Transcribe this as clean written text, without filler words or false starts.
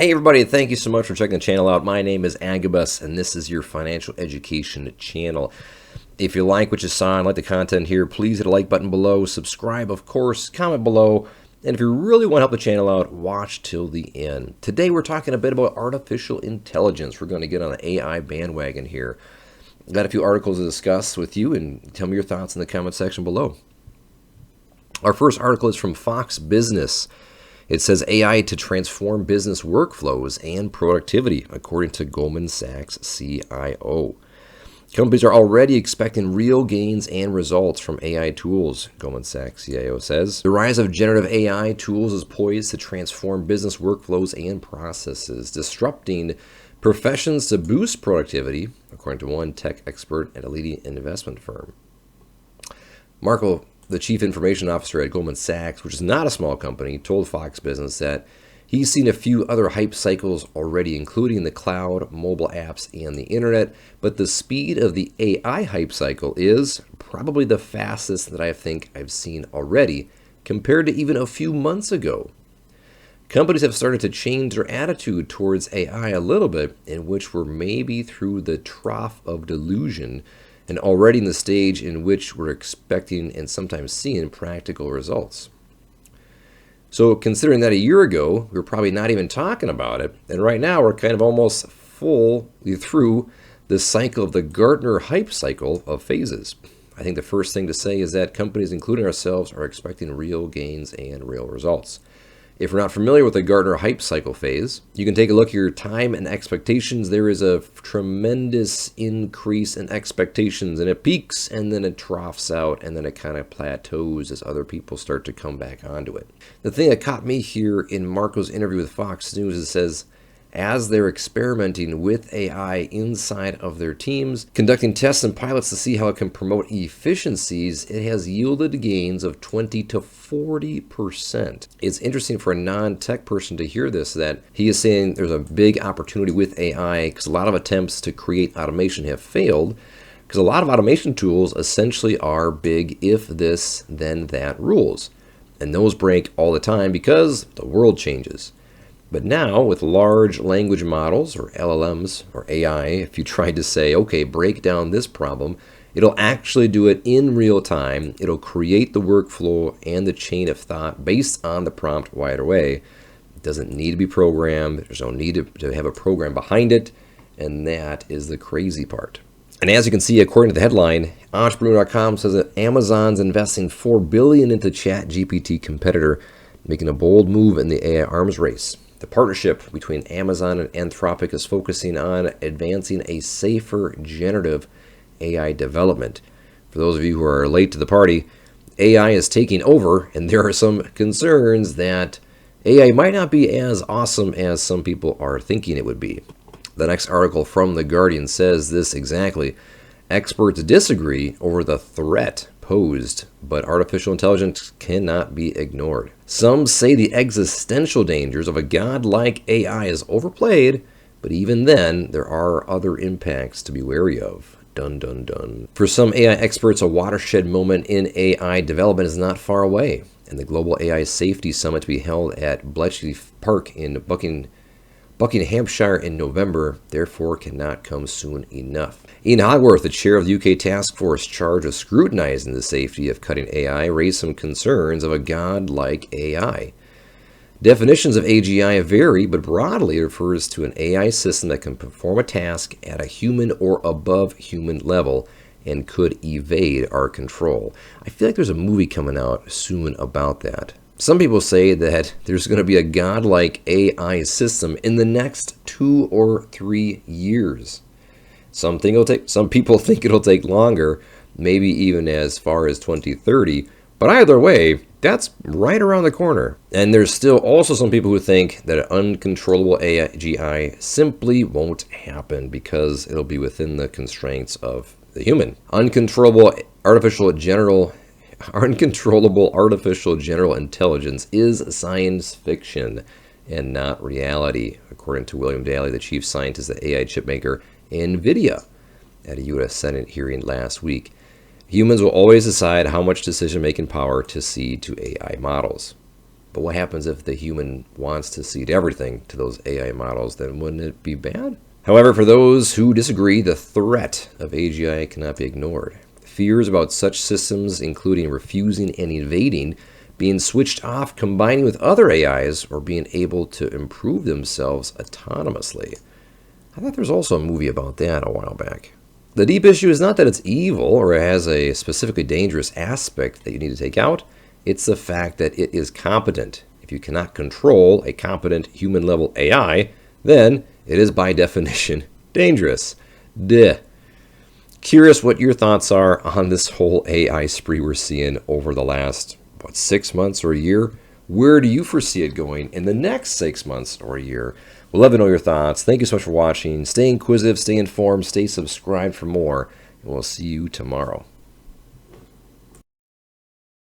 Hey everybody, thank you so much for checking the channel out. My name is Agabus and this is your financial education channel. If you like what you saw and like the content here, please hit the like button below, subscribe of course, comment below, and if you really want to help the channel out, watch till the end. Today we're talking a bit about artificial intelligence. We're going to get on the AI bandwagon here. I've got a few articles to discuss with you and tell me your thoughts in the comment section below. Our first article is from Fox Business. It says AI to transform business workflows and productivity, according to Goldman Sachs CIO. Companies are already expecting real gains and results from AI tools, Goldman Sachs CIO says. The rise of generative AI tools is poised to transform business workflows and processes, disrupting professions to boost productivity, according to one tech expert at a leading investment firm. Marco, the chief information officer at Goldman Sachs, which is not a small company, told Fox Business that he's seen a few other hype cycles already, including the cloud, mobile apps, and the internet, but the speed of the AI hype cycle is probably the fastest that I think I've seen already, compared to even a few months ago. Companies have started to change their attitude towards AI a little bit, in which we're maybe through the trough of delusion and already in the stage in which we're expecting and sometimes seeing practical results. So considering that a year ago, we were probably not even talking about it, and right now we're kind of almost fully through the cycle of the Gartner hype cycle of phases. I think the first thing to say is that companies, including ourselves, are expecting real gains and real results. If you're not familiar with the Gartner hype cycle phase, you can take a look at your time and expectations. There is a tremendous increase in expectations, and it peaks and then it troughs out and then it kind of plateaus as other people start to come back onto it. The thing that caught me here in Marco's interview with Fox News is it says, as they're experimenting with AI inside of their teams, conducting tests and pilots to see how it can promote efficiencies, it has yielded gains of 20 to 40%. It's interesting for a non-tech person to hear this, that he is saying there's a big opportunity with AI because a lot of attempts to create automation have failed, because a lot of automation tools essentially are big if this, then that rules. And those break all the time because the world changes. But now, with large language models, or LLMs, or AI, if you tried to say, okay, break down this problem, it'll actually do it in real time. It'll create the workflow and the chain of thought based on the prompt right away. It doesn't need to be programmed. There's no need to have a program behind it. And that is the crazy part. And as you can see, according to the headline, Entrepreneur.com says that Amazon's investing $4 billion into ChatGPT competitor, making a bold move in the AI arms race. The partnership between Amazon and Anthropic is focusing on advancing a safer generative AI development. For those of you who are late to the party, AI is taking over, and there are some concerns that AI might not be as awesome as some people are thinking it would be. The next article from The Guardian says this exactly. Experts disagree over the threat posed, but artificial intelligence cannot be ignored. Some say the existential dangers of a godlike AI is overplayed, but even then, there are other impacts to be wary of. Dun dun dun. For some AI experts, a watershed moment in AI development is not far away, and the Global AI Safety Summit to be held at Bletchley Park in Buckinghamshire in November, therefore cannot come soon enough. Ian Hogworth, the chair of the UK task force charged with scrutinizing the safety of cutting AI, raised some concerns of a godlike AI. Definitions of AGI vary, but broadly it refers to an AI system that can perform a task at a human or above human level and could evade our control. I feel like there's a movie coming out soon about that. Some people say that there's going to be a godlike AI system in the next 2 or 3 years. Some people think it'll take longer, maybe even as far as 2030. But either way, that's right around the corner. And there's still also some people who think that an uncontrollable AGI simply won't happen because it'll be within the constraints of the human. Uncontrollable artificial general intelligence is science fiction and not reality, according to William Daly, the chief scientist at AI chipmaker NVIDIA, at a U.S. Senate hearing last week. Humans will always decide how much decision-making power to cede to AI models. But what happens if the human wants to cede everything to those AI models? Then wouldn't it be bad? However, for those who disagree, the threat of AGI cannot be ignored. Fears about such systems, including refusing and evading, being switched off, combining with other AIs, or being able to improve themselves autonomously. I thought there was also a movie about that a while back. The deep issue is not that it's evil or it has a specifically dangerous aspect that you need to take out. It's the fact that it is competent. If you cannot control a competent human-level AI, then it is by definition dangerous. Duh. Curious what your thoughts are on this whole AI spree we're seeing over the last, 6 months or a year? Where do you foresee it going in the next 6 months or a year? We'd love to know your thoughts. Thank you so much for watching. Stay inquisitive, stay informed, stay subscribed for more, and we'll see you tomorrow.